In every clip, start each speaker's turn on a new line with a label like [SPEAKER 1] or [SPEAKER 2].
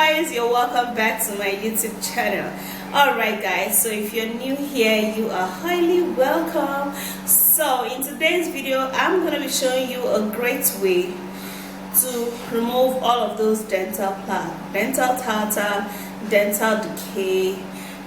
[SPEAKER 1] guys, you're welcome back to my YouTube channel. Alright guys, so if you're new here, you are highly welcome. So in today's video, I'm going to be showing you a great way to remove all of those dental plaque, dental tartar, dental decay,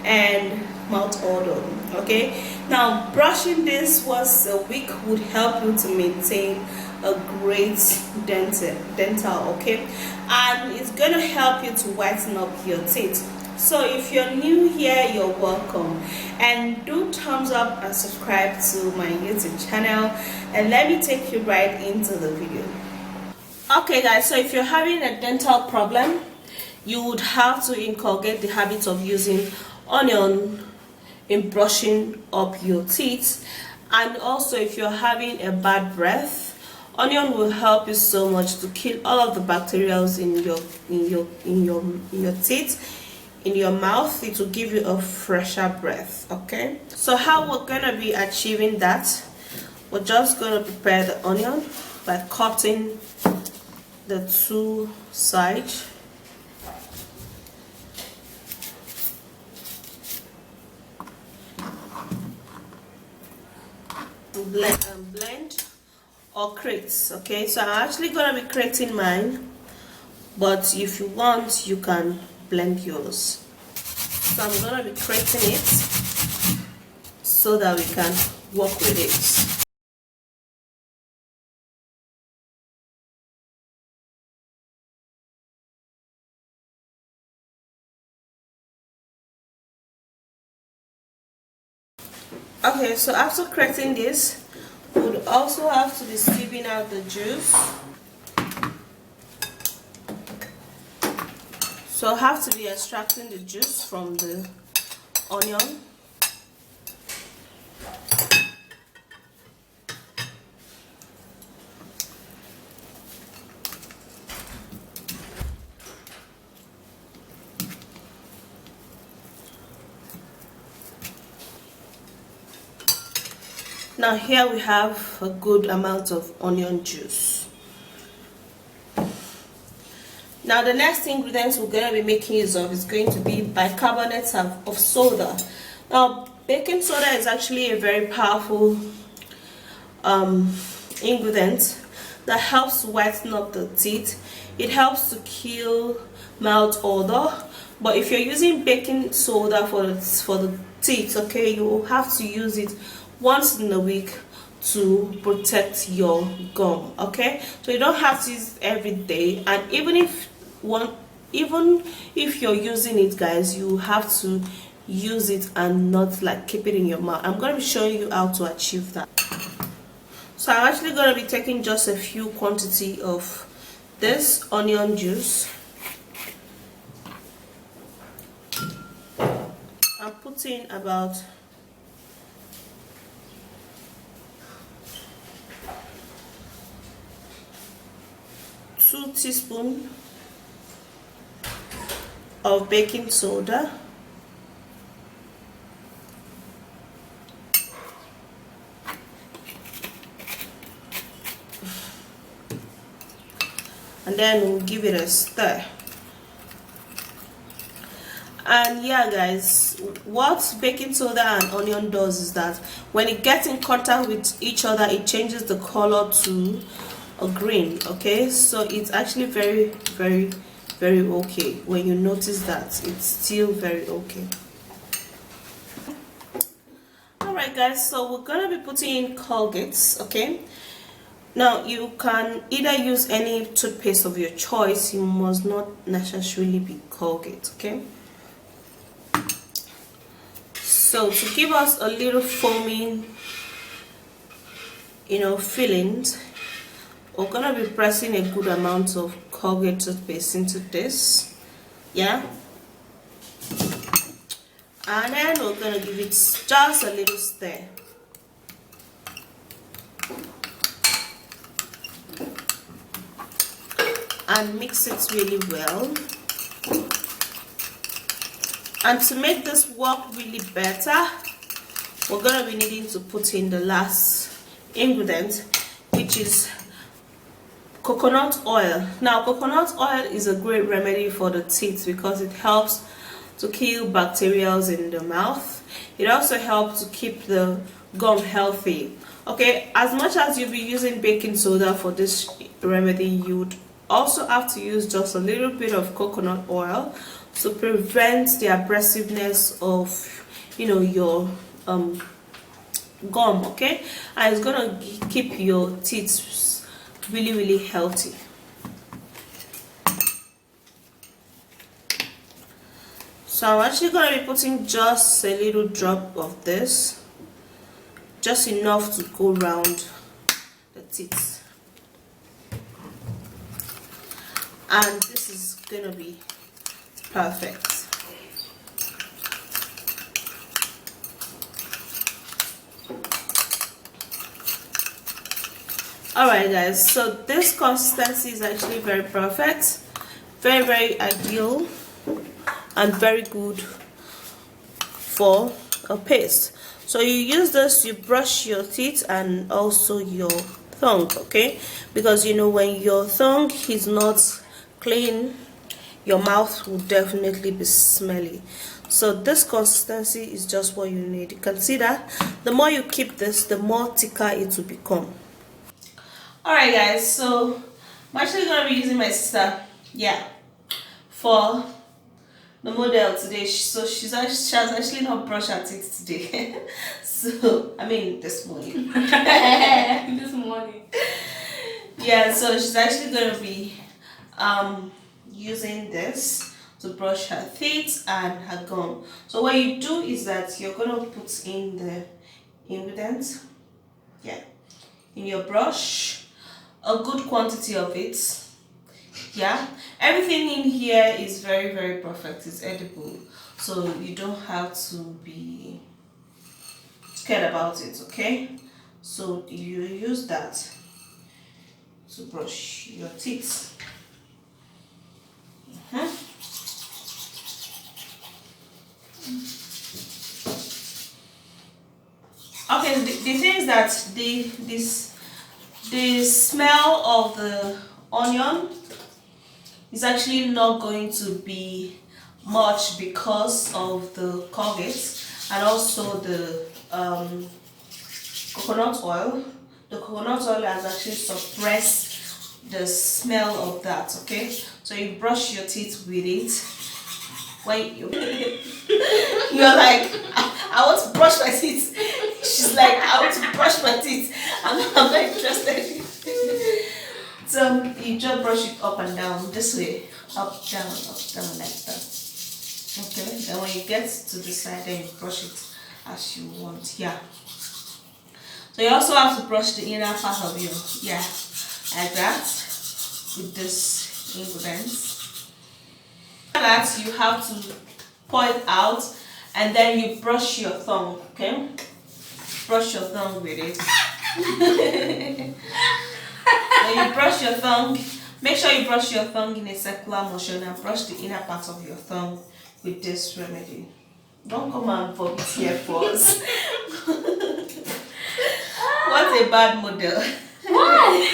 [SPEAKER 1] and mouth odor. Okay, now brushing this once a week would help you to maintain a great dental, okay, and it's going to help you to whiten up your teeth. So if you're new here, you're welcome, and do thumbs up and subscribe to my YouTube channel, and let me take you right into the video. Okay guys, so if you're having a dental problem, you would have to inculcate the habit of using onion in brushing up your teeth. And also, if you're having a bad breath, onion will help you so much to kill all of the bacteria in your teeth, in your mouth. It will give you a fresher breath. Okay, so how we're gonna be achieving that, we're just gonna prepare the onion by cutting the two sides. Blend or crate. Okay, so I'm actually gonna be creating mine, but if you want, you can blend yours. So I'm gonna be creating it so that we can work with it. Okay, so after creating this, we would also have to be sieving out the juice. So I have to be extracting the juice from the onion. Now here we have a good amount of onion juice. Now the next ingredients we're going to be making use of is going to be bicarbonate of soda. Now baking soda is actually a very powerful ingredient that helps whiten up the teeth. It helps to kill mouth odor. But if you're using baking soda for the teeth, okay, you will have to use it once in a week to protect your gum. Okay, so you don't have to use it every day, and even if you're using it, guys, you have to use it and not like keep it in your mouth. I'm going to be showing you how to achieve that. So I'm actually going to be taking just a few quantity of this onion juice. I'm putting about 2 teaspoons of baking soda, and then we'll give it a stir. And yeah guys, what baking soda and onion does is that when it gets in contact with each other, it changes the color to a green. Okay, so it's actually very okay. When you notice that, it's still very okay. Alright guys, so we're gonna be putting in Colgates. Okay, now you can either use any toothpaste of your choice. You must not necessarily be Colgate. Okay, so to give us a little foaming, fillings, we're gonna be pressing a good amount of Colgate toothpaste into this, yeah, and then we're gonna give it just a little stir. And mix it really well. And to make this work really better, we're gonna be needing to put in the last ingredient, which is coconut oil. Now coconut oil is a great remedy for the teeth because it helps to kill bacteria in the mouth. It also helps to keep the gum healthy. Okay, as much as you'll be using baking soda for this remedy, you'd also have to use just a little bit of coconut oil to prevent the abrasiveness of, you know, your gum. Okay, and it's gonna keep your teeth really healthy. So I'm actually going to be putting just a little drop of this, just enough to go around the teeth, and this is going to be perfect. Alright guys, so this consistency is actually very perfect, very ideal, and very good for a paste. So you use this, you brush your teeth and also your tongue, okay, because you know when your tongue is not clean, your mouth will definitely be smelly. So this consistency is just what you need. You can see that the more you keep this, the more thicker it will become. Alright guys, so I'm actually going to be using my sister, yeah, for the model today. So she has actually not brushed her teeth today. So I mean this morning.
[SPEAKER 2] This morning.
[SPEAKER 1] Yeah, so she's actually going to be using this to brush her teeth and her gum. So what you do is that you're going to put in the ingredients, yeah, in your brush, a good quantity of it. Yeah, everything in here is very perfect. It's edible, so you don't have to be scared about it. Okay, so you use that to brush your teeth. Okay, the thing is that the smell of the onion is actually not going to be much because of the Colgate and also the coconut oil. The coconut oil has actually suppressed the smell of that. Okay, so you brush your teeth with it. When you're like, I want to brush my teeth. She's like, I want to brush my teeth. I'm not interested. So you just brush it up and down this way, up down like that. Okay, then when you get to the side, then you brush it as you want. Yeah. So you also have to brush the inner part of your, yeah, like that, with this ingredients. That you have to pour it out, and then you brush your thumb. Okay, brush your thumb with it. When you brush your thumb, make sure you brush your thumb in a circular motion and brush the inner part of your thumb with this remedy. Don't come and vomit here for us. What a bad model.
[SPEAKER 2] Why?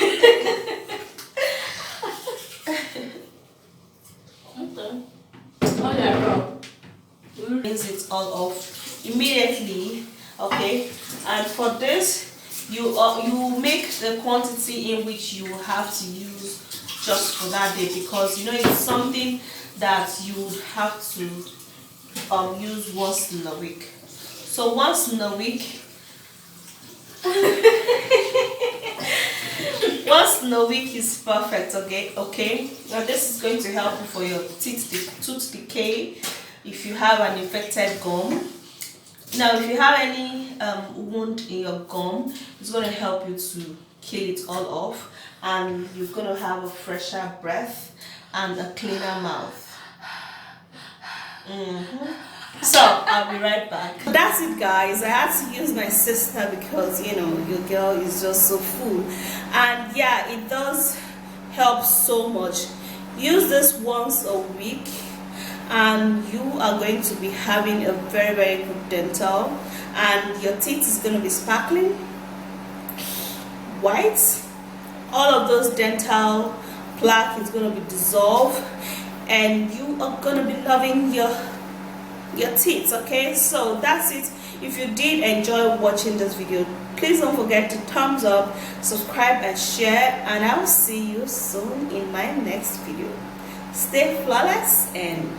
[SPEAKER 2] Okay. Oh yeah, bro.
[SPEAKER 1] Rinse it all off immediately. Okay, and for this, you make the quantity in which you have to use just for that day, because you know it's something that you would have to use once in a week. So once in a week, once in a week is perfect. Okay. Now this is going to help you for your tooth decay. If you have an infected gum. Now, if you have any wound in your gum, it's going to help you to kill it all off, and you're going to have a fresher breath and a cleaner mouth. So I'll be right back. That's it guys, I had to use my sister because you know your girl is just so full, and yeah, it does help so much. Use this once a week and you are going to be having a very good dental, and your teeth is going to be sparkling white all of those dental plaque is going to be dissolved, and you are going to be loving your teeth. Okay, so that's it. If you did enjoy watching this video, please don't forget to thumbs up, subscribe and share, and I'll see you soon in my next video. Stay flawless and